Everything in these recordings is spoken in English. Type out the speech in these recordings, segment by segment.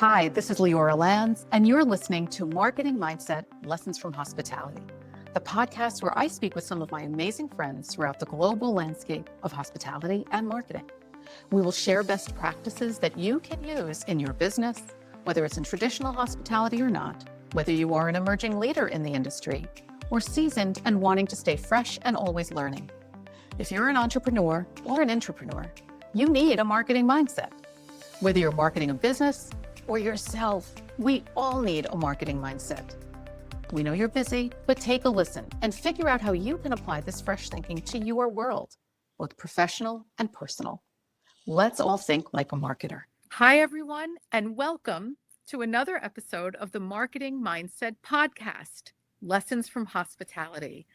Hi, this is Leora Lanz, and you're listening to Marketing Mindset Lessons from Hospitality, the podcast where I speak with some of my amazing friends throughout the global landscape of hospitality and marketing. We will share best practices that you can use in your business, whether it's in traditional hospitality or not, whether you are an emerging leader in the industry, or seasoned and wanting to stay fresh and always learning. If you're an entrepreneur or an intrapreneur, you need a marketing mindset. Whether you're marketing a business or yourself, we all need a marketing mindset. We know you're busy, but take a listen and figure out how you can apply this fresh thinking to your world, both professional and personal. Let's all think like a marketer. Hi, everyone, and welcome to another episode of the Marketing Mindset Podcast, Lessons from Hospitality.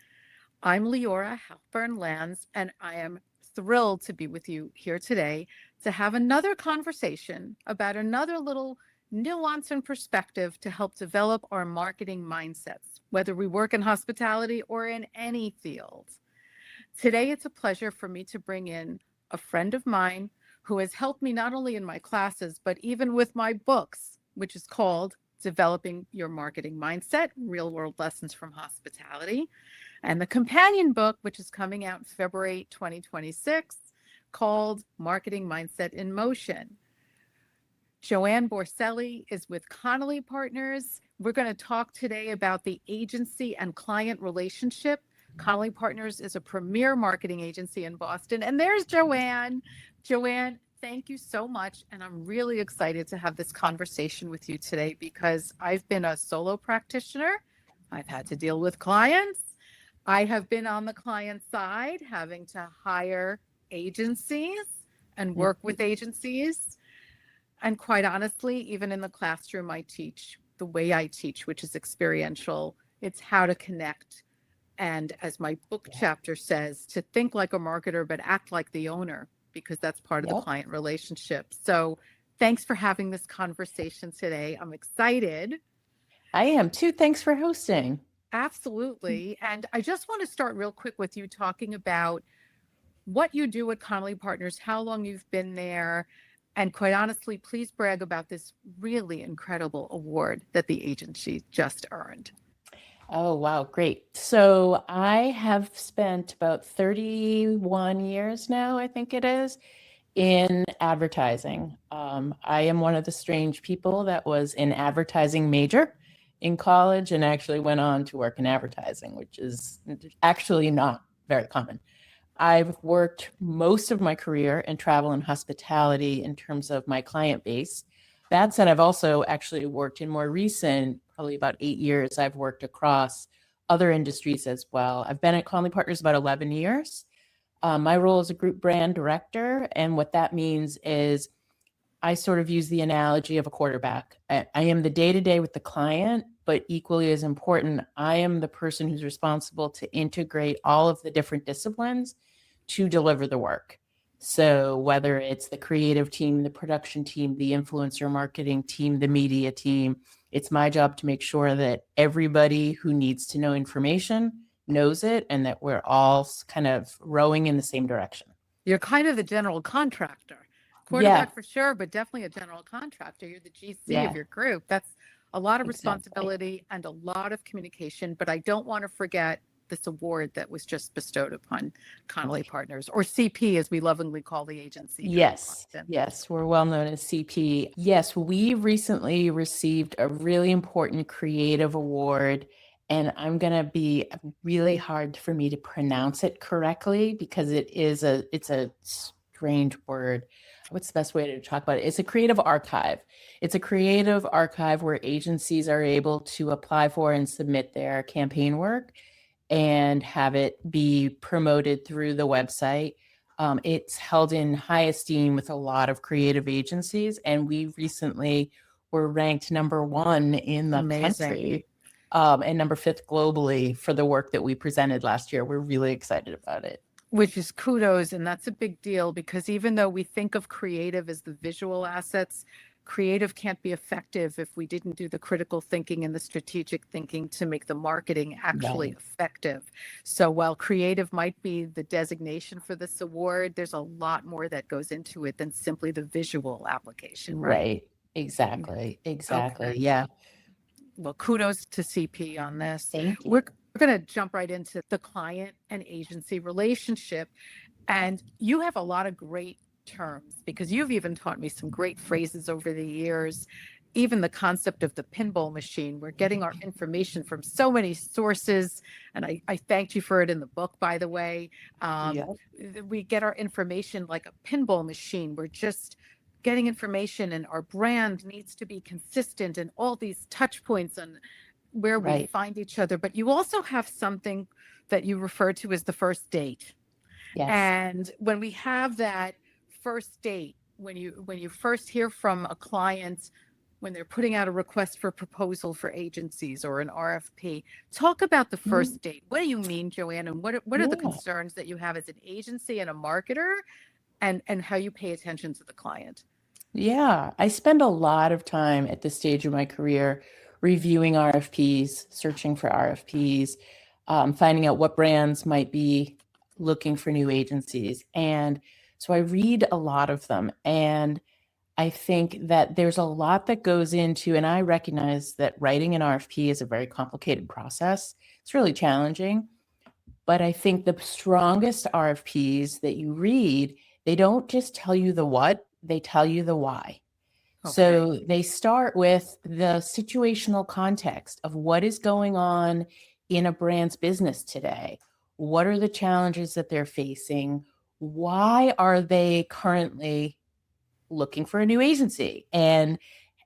I'm Leora Lanz, and I am thrilled to be with you here today to have another conversation about another little nuance and perspective to help develop our marketing mindsets, whether we work in hospitality or in any field. Today, it's a pleasure for me to bring in a friend of mine who has helped me not only in my classes, but even with my books, which is called Developing Your Marketing Mindset, Real World Lessons from Hospitality, and the companion book, which is coming out in February 2026, called Marketing Mindset in Motion. JoAnne Borselli is with Connolly Partners. We're going to talk today about the agency and client relationship. Connolly Partners is a premier marketing agency in Boston. And there's JoAnne. JoAnne, thank you so much. And I'm really excited to have this conversation with you today because I've been a solo practitioner. I've had to deal with clients. I have been on the client side, having to hire agencies and work with agencies. And quite honestly, even in the classroom, I teach the way I teach, which is experiential. It's how to connect. And as my book chapter says, to think like a marketer, but act like the owner, because that's part of the client relationship. So thanks for having this conversation today. I'm excited. I am too. Thanks for hosting. Absolutely. And I just want to start real quick with you talking about what you do at Connolly Partners, how long you've been there, and quite honestly, please brag about this really incredible award that the agency just earned. Oh, wow. Great. So I have spent about 31 years now, I think it is, in advertising. I am one of the strange people that was an advertising major in college and actually went on to work in advertising, which is actually not very common. I've worked most of my career in travel and hospitality in terms of my client base. That said, I've also actually worked in more recent, probably about 8 years, I've worked across other industries as well. I've been at Connolly Partners about 11 years. My role is a group brand director. And what that means is I sort of use the analogy of a quarterback. I am the day-to-day with the client, but equally as important, I am the person who's responsible to integrate all of the different disciplines to deliver the work. So whether it's the creative team, the production team, the influencer marketing team, the media team, it's my job to make sure that everybody who needs to know information knows it and that we're all kind of rowing in the same direction. You're kind of the general contractor. Quarterback for sure, but definitely a general contractor. You're the GC of your group. That's a lot of responsibility and a lot of communication, but I don't want to forget this award that was just bestowed upon Connolly Partners, or CP as we lovingly call the agency. Yes, we're well known as CP. Yes, we recently received a really important creative award, and I'm going to be really hard for me to pronounce it correctly because it's a strange word. What's the best way to talk about it? It's a creative archive. It's a creative archive where agencies are able to apply for and submit their campaign work and have it be promoted through the website. It's held in high esteem with a lot of creative agencies, and we recently were ranked #1 in the country and #5 globally for the work that we presented last year. We're really excited about it. Which is kudos, and that's a big deal because even though we think of creative as the visual assets, creative can't be effective if we didn't do the critical thinking and the strategic thinking to make the marketing actually effective. So while creative might be the designation for this award, there's a lot more that goes into it than simply the visual application, right? Exactly. Exactly. Okay. Yeah. Well, kudos to CP on this. Thank We're you. going to jump right into the client and agency relationship. And you have a lot of great terms because you've even taught me some great phrases over the years. Even the concept of the pinball machine. We're getting our information from so many sources. And I thanked you for it in the book, by the way. Um, Yeah. we get our information like a pinball machine. We're just getting information, and our brand needs to be consistent and all these touch points on where we Right. find each other. But you also have something that you refer to as the first date. Yes. And when we have that first date, when you first hear from a client, when they're putting out a request for proposal for agencies or an RFP, talk about the Mm, first date. What do you mean, JoAnne? And what are the yeah. concerns that you have as an agency and a marketer, and how you pay attention to the client? Yeah. I spend a lot of time at this stage of my career reviewing RFPs, searching for RFPs, finding out what brands might be looking for new agencies. And so I read a lot of them. And I think that there's a lot that goes into, and I recognize that writing an RFP is a very complicated process. It's really challenging. But I think the strongest RFPs that you read, they don't just tell you the what, they tell you the why. Okay. So they start with the situational context of what is going on in a brand's business today. What are the challenges that they're facing? Why are they currently looking for a new agency? And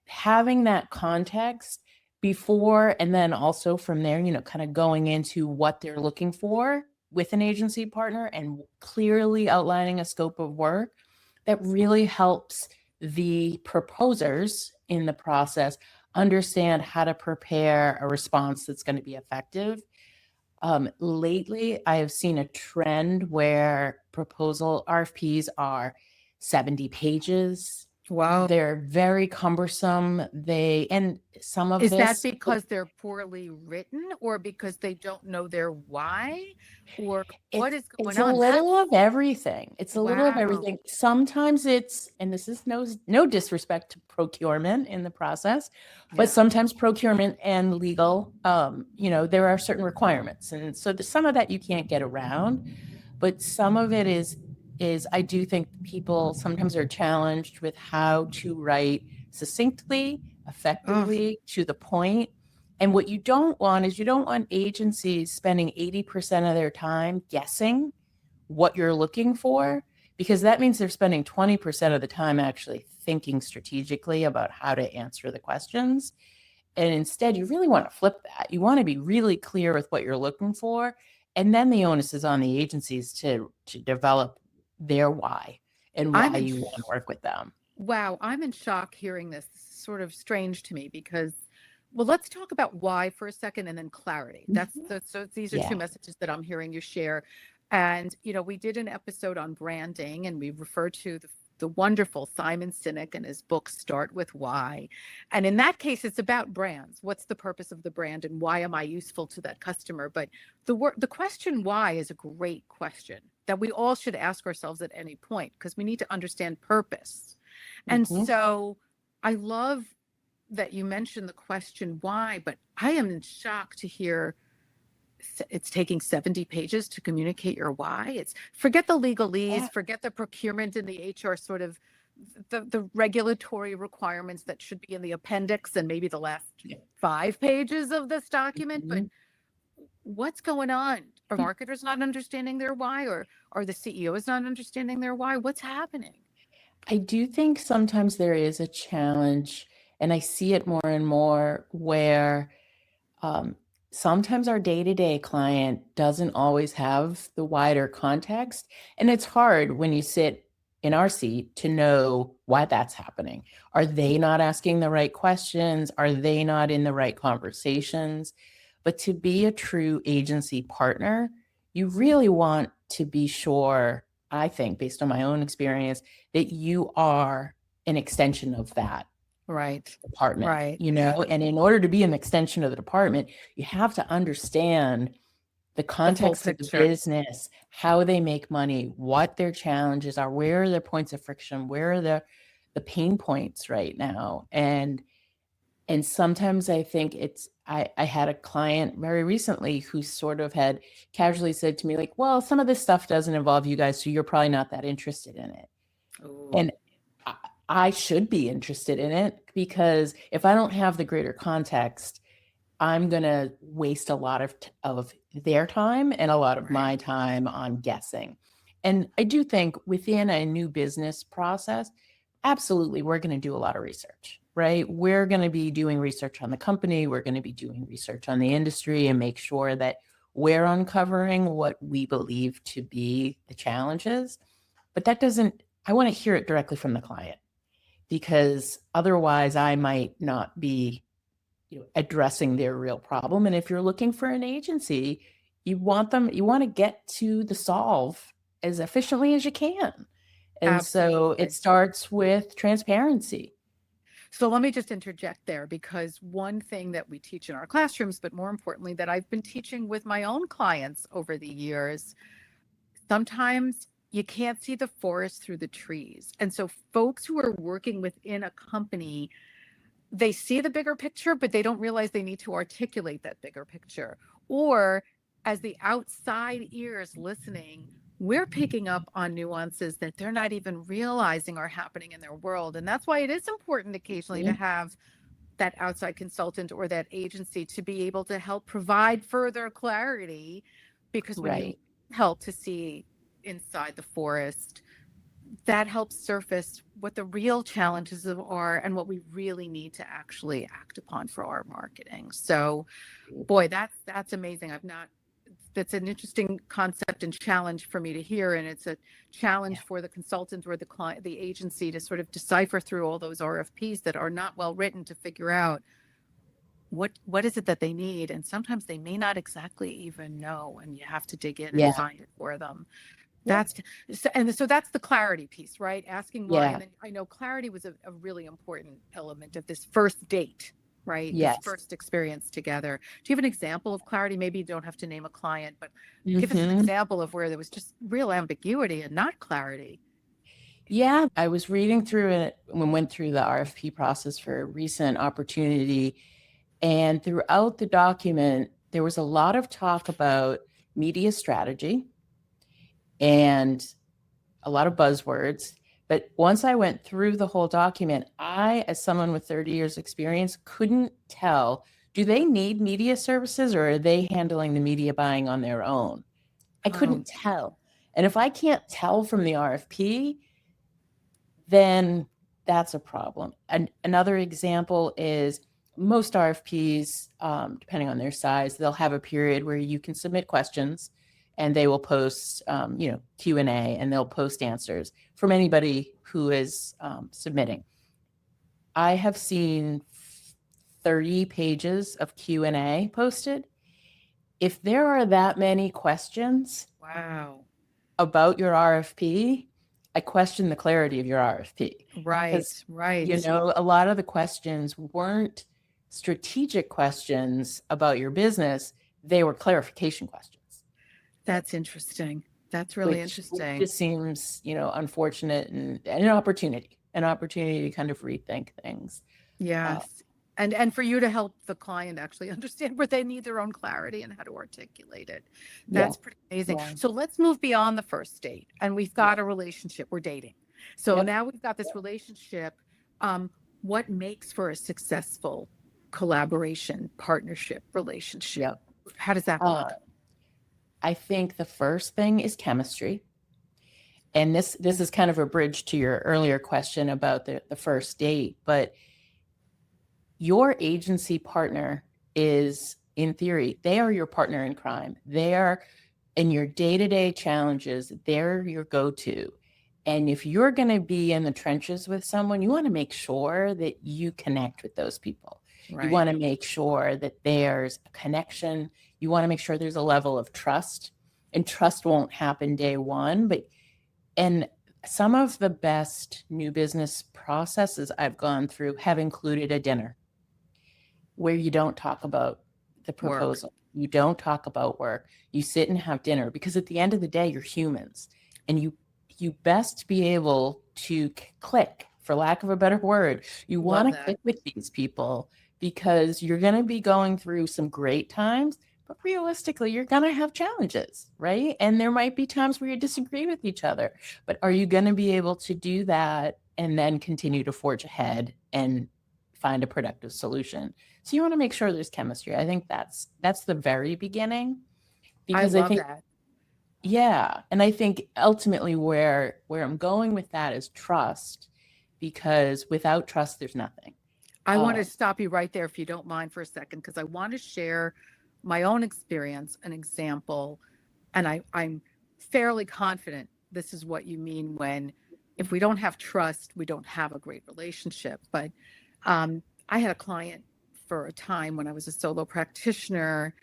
having that context before and then also from there, kind of going into what they're looking for with an agency partner and clearly outlining a scope of work that really helps the proposers in the process understand how to prepare a response that's going to be effective. Lately, I have seen a trend where proposal RFPs are 70 pages. Wow. They're very cumbersome. And some of Is that this, because they're poorly written, or because they don't know their why, or what it's is it's going a on? little of everything. It's a little of Wow. everything. Sometimes it's, and this is no disrespect to procurement in the process, but Yeah. sometimes procurement and legal, there are certain requirements, and so some of that you can't get around. But some of it is I do think people sometimes are challenged with how to write succinctly, Oh, effectively, to the point. And what you don't want is you don't want agencies spending 80% of their time guessing what you're looking for, because that means they're spending 20% of the time actually thinking strategically about how to answer the questions. And instead, you really want to flip that. You want to be really clear with what you're looking for. And then the onus is on the agencies to develop their why and I'm why in. you want to work with them. Wow, I'm in shock hearing this. This is sort of strange to me because, well, let's talk about why for a second and then clarity. Mhm. So these are two Yeah. messages that I'm hearing you share. And, we did an episode on branding, and we referred to the wonderful Simon Sinek and his book, Start With Why. And in that case, it's about brands. What's the purpose of the brand and why am I useful to that customer? But the question why is a great question that we all should ask ourselves at any point, because we need to understand purpose. And Mhm. so I love that you mentioned the question why, but I am in shock to hear it's taking 70 pages to communicate your why. It's forget the legalese, Yeah. forget the procurement and the HR sort of the regulatory requirements that should be in the appendix and maybe the last Yeah. 5 pages of this document. But Mhm. what's going on? Are marketers not understanding their why, or are the CEOs not understanding their why? What's happening? I do think sometimes there is a challenge, and I see it more and more where Um, sometimes our day-to-day client doesn't always have the wider context, and it's hard when you sit in our seat to know why that's happening. Are they not asking the right questions? Are they not in the right conversations? But to be a true agency partner, you really want to be sure, I think, based on my own experience, that you are an extension of that Right. department, Right. and in order to be an extension of the department, you have to understand the The full context of the picture. business, how they make money, what their challenges are, where are their points of friction, where are the pain points right now. And sometimes I think I had a client very recently who sort of had casually said to me, like, well, some of this stuff doesn't involve you guys, so you're probably not that interested in it. Ooh. And I should be interested in it, because if I don't have the greater context, I'm going to waste a lot of their time and a lot of my time on guessing. And I do think within a new business process, absolutely, we're going to do a lot of research, right? We're going to be doing research on the company. We're going to be doing research on the industry and make sure that we're uncovering what we believe to be the challenges. But that doesn't, I want to hear it directly from the client, because otherwise I might not be addressing their real problem. And if you're looking for an agency, you want to get to the solve as efficiently as you can. And Absolutely. so it starts with transparency. So let me just interject there, because one thing that we teach in our classrooms, but more importantly, that I've been teaching with my own clients over the years, sometimes you can't see the forest through the trees. And so folks who are working within a company, they see the bigger picture, but they don't realize they need to articulate that bigger picture. Or as the outside ears listening, we're picking up on nuances that they're not even realizing are happening in their world. And that's why it is important occasionally to have that outside consultant or that agency to be able to help provide further clarity, because when you help to see inside the forest, that helps surface what the real challenges are and what we really need to actually act upon for our marketing. So, boy, that's amazing. That's an interesting concept and challenge for me to hear. And it's a challenge for the consultant or the client, the agency, to sort of decipher through all those RFPs that are not well written, to figure out what is it that they need. And sometimes they may not exactly even know, and you have to dig in and find it for them. That's the clarity piece, right? Asking why. And then I know clarity was a really important element of this first date, right? This first experience together. Do you have an example of clarity? Maybe you don't have to name a client, but give us an example of where there was just real ambiguity and not clarity. Yeah, I was reading through it when went through the RFP process for a recent opportunity. And throughout the document, there was a lot of talk about media strategy and a lot of buzzwords. But once I went through the whole document, I, as someone with 30 years experience, couldn't tell, do they need media services, or are they handling the media buying on their own? I couldn't tell. And if I can't tell from the RFP, then that's a problem. And another example is most RFPs, depending on their size, they'll have a period where you can submit questions, and they will post, Q&A, and they'll post answers from anybody who is submitting. I have seen 30 pages of Q&A posted. If there are that many questions about your RFP, I question the clarity of your RFP. Right. A lot of the questions weren't strategic questions about your business. They were clarification questions. That's interesting. That's really interesting. It just seems, unfortunate, and an opportunity to kind of rethink things. Yes. And for you to help the client actually understand where they need their own clarity and how to articulate it. That's pretty amazing. Yeah. So let's move beyond the first date, and we've got a relationship. We're dating. So now we've got this relationship. What makes for a successful collaboration, partnership relationship? How does that work? I think the first thing is chemistry. And this is kind of a bridge to your earlier question about the first date, but your agency partner is, in theory, they are your partner in crime. They are, in your day-to-day challenges, they're your go-to. And if you're going to be in the trenches with someone, you want to make sure that you connect with those people. Right. You want to make sure that there's a connection. You want to make sure there's a level of trust, and trust won't happen day one. And some of the best new business processes I've gone through have included a dinner where you don't talk about the proposal. You don't talk about work. You sit and have dinner, because at the end of the day, you're humans, and you best be able to click for lack of a better word. You want Love to that. click with these people because you're going to be going through some great times, but realistically, you're going to have challenges, right? And there might be times where you disagree with each other, but are you going to be able to do that and then continue to forge ahead and find a productive solution? So you want to make sure there's chemistry. I think that's the very beginning, because I love think, that. yeah, and I think ultimately where I'm going with that is trust, because without trust, there's nothing. I want to stop you right there, if you don't mind, for a second, because I want to share my own experience, an example, and I'm fairly confident this is what you mean when, if we don't have trust, we don't have a great relationship. But I had a client for a time when I was a solo practitioner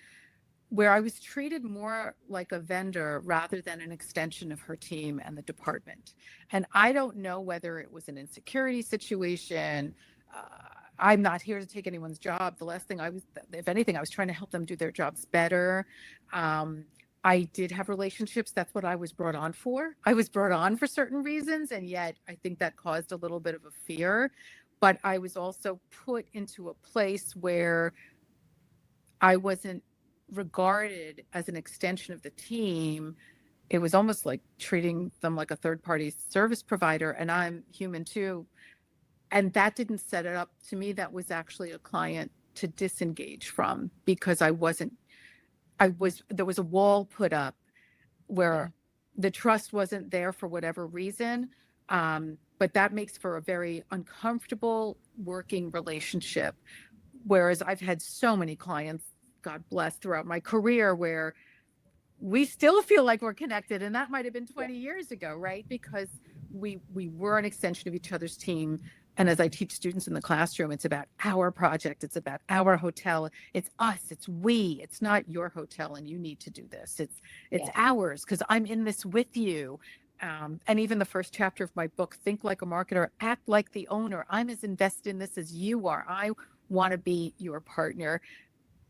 where I was treated more like a vendor rather than an extension of her team and the department. And I don't know whether it was an insecurity situation. I'm not here to take anyone's job. The last thing if anything, I was trying to help them do their jobs better. I did have relationships. That's what I was brought on for. I was brought on for certain reasons. And yet I think that caused a little bit of a fear. But I was also put into a place where I wasn't regarded as an extension of the team. It was almost like treating them like a third-party service provider, and I'm human too. And that didn't set it up. To me, that was actually a client to disengage from, because there was a wall put up where the trust wasn't there for whatever reason. But that makes for a very uncomfortable working relationship. Whereas I've had so many clients, God bless, throughout my career, where we still feel like we're connected. And that might have been 20 years ago, right? Because we were an extension of each other's team. And as I teach students in the classroom, it's about our project. It's about our hotel. It's us. It's we. It's not your hotel and you need to do this. It's ours because I'm in this with you. And even the first chapter of my book, Think Like a Marketer, Act Like the Owner. I'm as invested in this as you are. I want to be your partner.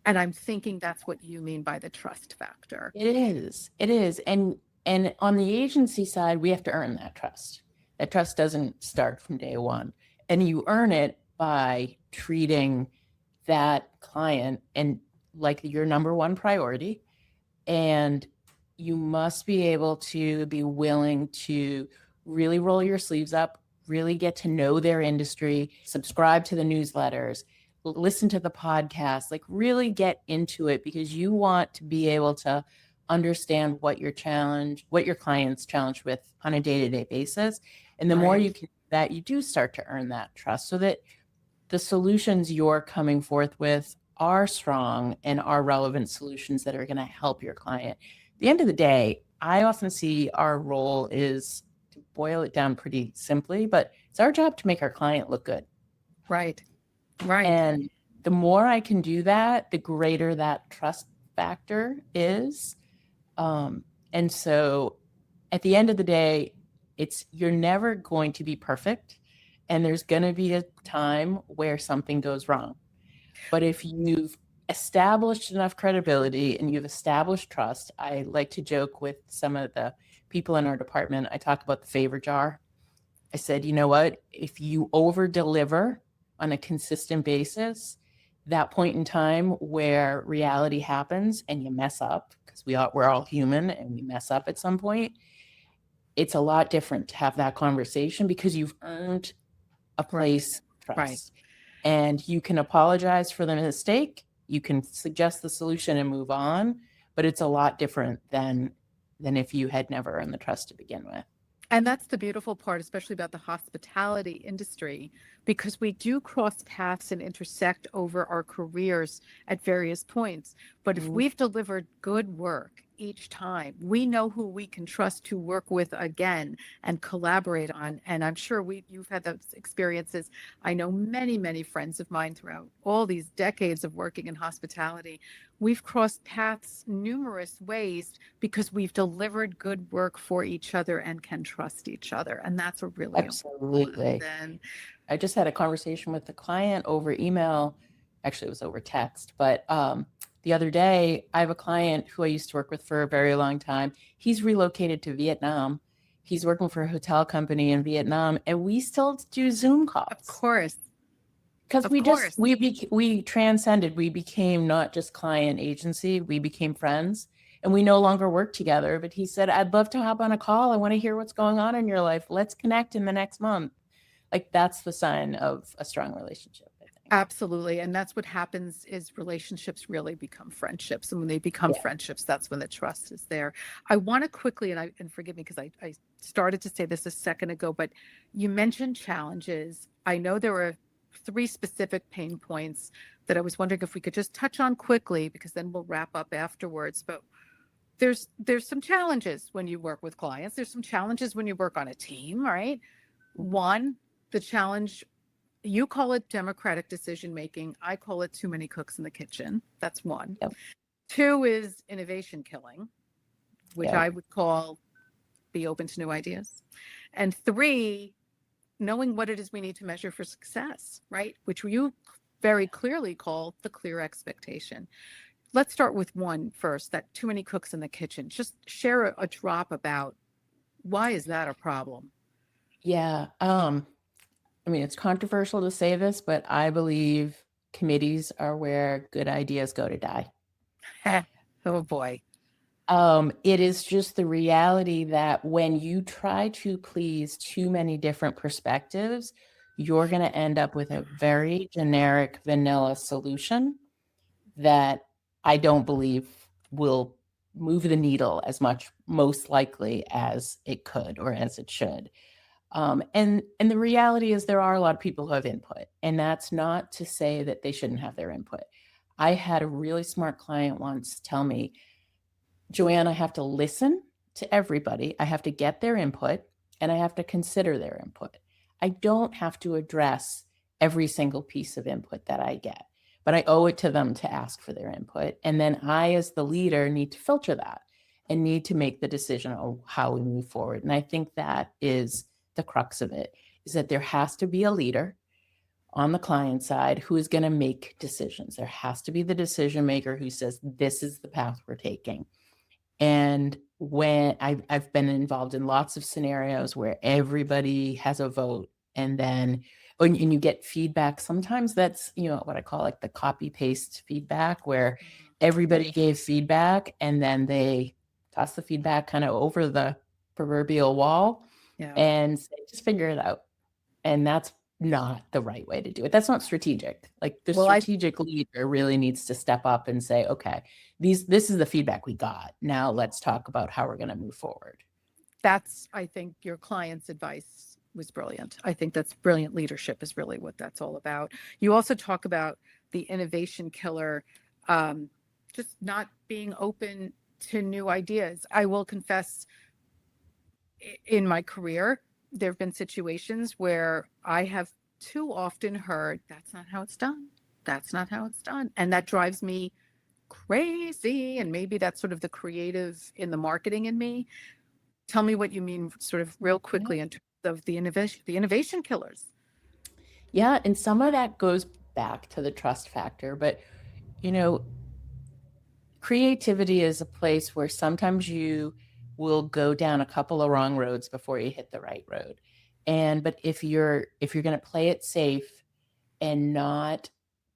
And I'm thinking that's what you mean by the trust factor. It is. It is. And on the agency side, we have to earn that trust. That trust doesn't start from day one. And you earn it by treating that client and like your number one priority. And you must be able to be willing to really roll your sleeves up, really get to know their industry, subscribe to the newsletters, listen to the podcast, like really get into it, because you want to be able to understand what your client's challenged with on a day-to-day basis. And the more you can do that, you do start to earn that trust, so that the solutions you're coming forth with are strong and are relevant solutions that are going to help your client. At the end of the day, I often see our role is, to boil it down pretty simply, but it's our job to make our client look good. Right. And the more I can do that, the greater that trust factor is. And so at the end of the day, you're never going to be perfect. And there's going to be a time where something goes wrong. But if you've established enough credibility and you've established trust, I like to joke with some of the people in our department. I talk about the favor jar. I said, you know what? If you over deliver on a consistent basis, that point in time where reality happens and you mess up, because we're all human and we mess up at some point, it's a lot different to have that conversation, because you've earned a place of trust. And you can apologize for the mistake, you can suggest the solution and move on, but it's a lot different than if you had never earned the trust to begin with. And that's the beautiful part, especially about the hospitality industry, because we do cross paths and intersect over our careers at various points. But if we've delivered good work each time, we know who we can trust to work with again and collaborate on. And I'm sure you've had those experiences. I know many, many friends of mine throughout all these decades of working in hospitality. We've crossed paths numerous ways because we've delivered good work for each other and can trust each other. And that's a really absolutely. Then I just had a conversation with the client over email. Actually, it was over text, but the other day, I have a client who I used to work with for a very long time. He's relocated to Vietnam. He's working for a hotel company in Vietnam, and we still do Zoom calls. Of course. Because Of we course. just we transcended. We became not just client agency. We became friends, and we no longer work together. But he said, "I'd love to hop on a call. I want to hear what's going on in your life. Let's connect in the next month." Like that's the sign of a strong relationship, I think. Absolutely. And that's what happens is relationships really become friendships. And when they become Yeah. friendships, that's when the trust is there. I want to quickly, and forgive me because I started to say this a second ago, but you mentioned challenges. I know there were 3 specific pain points that I was wondering if we could just touch on quickly, because then we'll wrap up afterwards. But there's some challenges when you work with clients. There's some challenges when you work on a team, right? One, the challenge, you call it democratic decision making. I call it too many cooks in the kitchen. That's one. Yep. 2 is innovation killing, which Yep. I would call be open to new ideas. And 3, knowing what it is we need to measure for success, right? Which you very clearly call the clear expectation. Let's start with 1 first, that too many cooks in the kitchen. Just share a drop about why is that a problem? Yeah. I mean, it's controversial to say this, but I believe committees are where good ideas go to die. Oh boy. It is just the reality that when you try to please too many different perspectives, you're going to end up with a very generic vanilla solution that I don't believe will move the needle as much, most likely, as it could or as it should. And the reality is there are a lot of people who have input, and that's not to say that they shouldn't have their input. I had a really smart client once tell me, "JoAnne, I have to listen to everybody. I have to get their input, and I have to consider their input. I don't have to address every single piece of input that I get, but I owe it to them to ask for their input. And then I, as the leader, need to filter that and need to make the decision on how we move forward." And I think that is the crux of it, is that there has to be a leader on the client side who is going to make decisions. There has to be the decision maker who says, this is the path we're taking. And when I've been involved in lots of scenarios where everybody has a vote, and then and you get feedback, sometimes that's, what I call like the copy paste feedback, where everybody gave feedback and then they toss the feedback kind of over the proverbial wall and say, just figure it out. And that's not the right way to do it. That's not strategic. Like the strategic leader really needs to step up and say, okay, this is the feedback we got. Now let's talk about how we're going to move forward. That's, I think your client's advice was brilliant. I think that's brilliant leadership is really what that's all about. You also talk about the innovation killer, just not being open to new ideas. I will confess, in my career, there have been situations where I have too often heard, that's not how it's done. That's not how it's done. And that drives me crazy. And maybe that's sort of the creative in the marketing in me. Tell me what you mean sort of real quickly in terms of the innovation killers. Yeah. And some of that goes back to the trust factor, but creativity is a place where sometimes you will go down a couple of wrong roads before you hit the right road. But if you're going to play it safe and not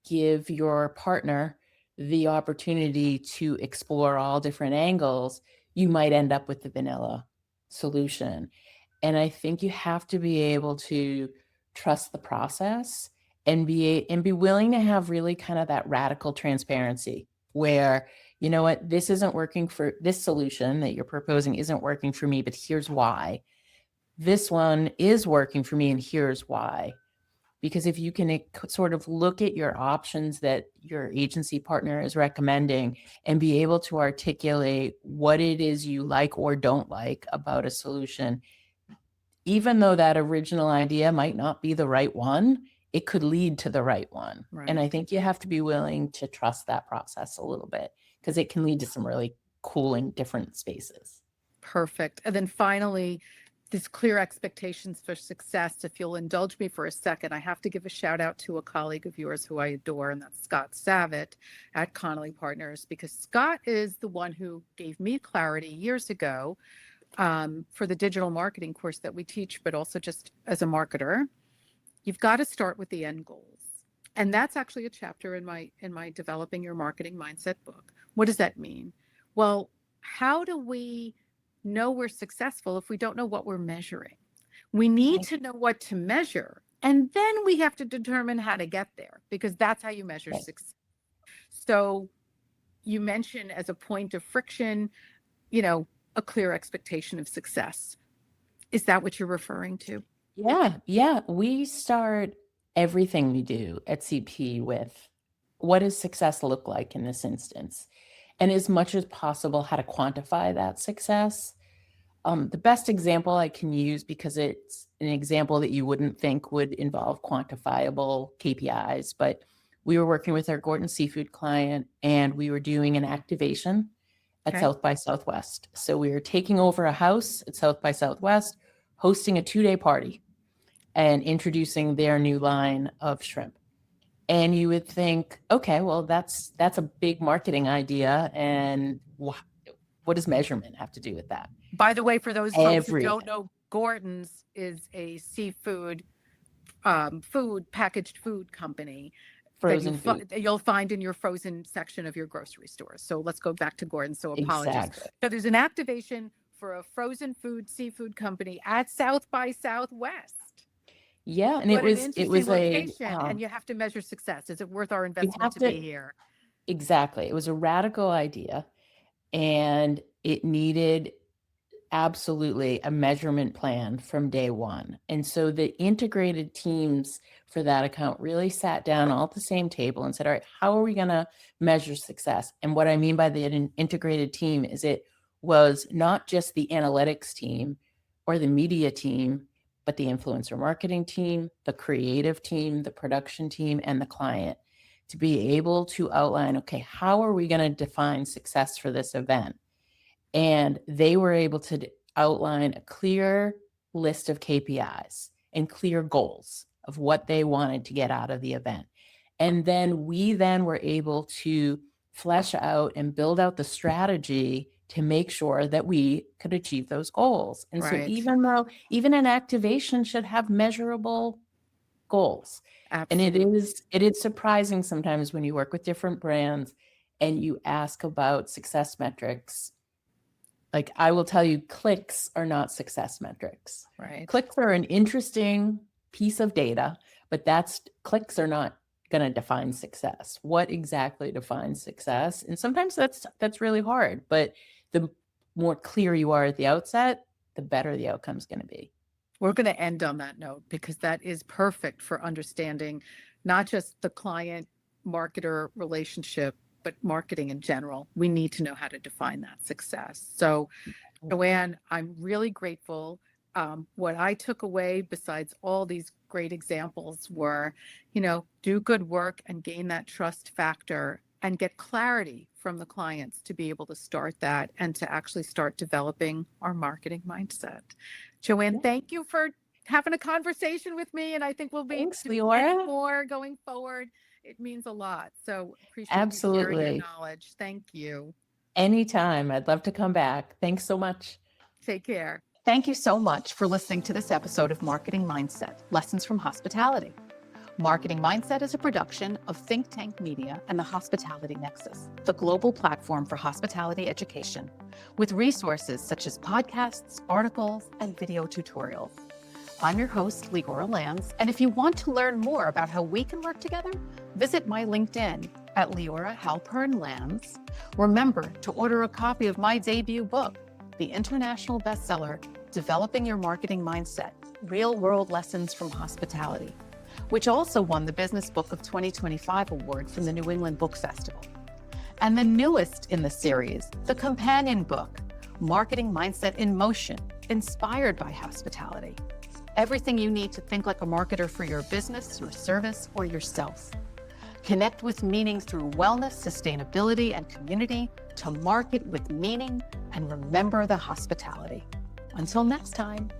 give your partner the opportunity to explore all different angles, you might end up with the vanilla solution. And I think you have to be able to trust the process and be willing to have really kind of that radical transparency where, you know what, this solution that you're proposing isn't working for me, but here's why. This one is working for me, and here's why. Because if you can sort of look at your options that your agency partner is recommending and be able to articulate what it is you like or don't like about a solution, even though that original idea might not be the right one, it could lead to the right one. Right. And I think you have to be willing to trust that process a little bit, because it can lead to some really cool and different spaces. Perfect. And then finally, these clear expectations for success. If you'll indulge me for a second, I have to give a shout out to a colleague of yours who I adore, and that's Scott Savitt at Connolly Partners, because Scott is the one who gave me clarity years ago for the digital marketing course that we teach, but also just as a marketer, you've got to start with the end goals. And that's actually a chapter in my Developing Your Marketing Mindset book. What does that mean? Well, how do we know we're successful if we don't know what we're measuring? We need to know what to measure, and then we have to determine how to get there, because that's how you measure success. So you mentioned as a point of friction, a clear expectation of success. Is that what you're referring to? Yeah. We start everything we do at CP with what does success look like in this instance? And as much as possible, how to quantify that success. The best example I can use, because it's an example that you wouldn't think would involve quantifiable KPIs, but we were working with our Gordon Seafood client and we were doing an activation at South by Southwest. So we were taking over a house at South by Southwest, hosting a 2-day party and introducing their new line of shrimp. And you would think, okay, well, that's a big marketing idea. And what does measurement have to do with that? By the way, for those folks who don't know, Gordon's is a seafood, packaged food company. Frozen food. You'll find in your frozen section of your grocery store. So let's go back to Gordon. So apologies. Exactly. So there's an activation for a frozen food seafood company at South by Southwest. Yeah, and it was location, and you have to measure success. Is it worth our investment to be here? Exactly. It was a radical idea, and it needed absolutely a measurement plan from day one. And so the integrated teams for that account really sat down all at the same table and said, all right, how are we going to measure success? And what I mean by the integrated team is it was not just the analytics team or the media team, but the influencer marketing team, the creative team, the production team, and the client, to be able to outline, okay, how are we going to define success for this event? And they were able to outline a clear list of KPIs and clear goals of what they wanted to get out of the event. And then we were able to flesh out and build out the strategy to make sure that we could achieve those goals. And so even an activation should have measurable goals. Absolutely. And it is surprising sometimes when you work with different brands and you ask about success metrics. Like, I will tell you, clicks are not success metrics. Right. Clicks are an interesting piece of data, but clicks are not going to define success. What exactly defines success? And sometimes that's really hard, but the more clear you are at the outset, the better the outcome's going to be. We're going to end on that note, because that is perfect for understanding not just the client marketer relationship, but marketing in general. We need to know how to define that success. So, JoAnne, I'm really grateful. What I took away, besides all these great examples, were, do good work and gain that trust factor and get clarity from the clients to be able to start that and to actually start developing our marketing mindset. JoAnne, thank you for having a conversation with me. And I think we'll be doing more going forward. It means a lot. So appreciate you sharing your knowledge. Thank you. Anytime. I'd love to come back. Thanks so much. Take care. Thank you so much for listening to this episode of Marketing Mindset, Lessons from Hospitality. Marketing Mindset is a production of Think Tank Media and the Hospitality Nexus, the global platform for hospitality education, with resources such as podcasts, articles, and video tutorials. I'm your host, Leora Lanz, and if you want to learn more about how we can work together, visit my LinkedIn at Leora Lanz. Remember to order a copy of my debut book, the international bestseller, Developing Your Marketing Mindset, Real-World Lessons from Hospitality, which also won the Business Book of 2025 award from the New England Book Festival. And the newest in the series, the companion book, Marketing Mindset in Motion, inspired by hospitality. Everything you need to think like a marketer for your business, your service, or yourself. Connect with meaning through wellness, sustainability, and community to market with meaning and remember the hospitality. Until next time.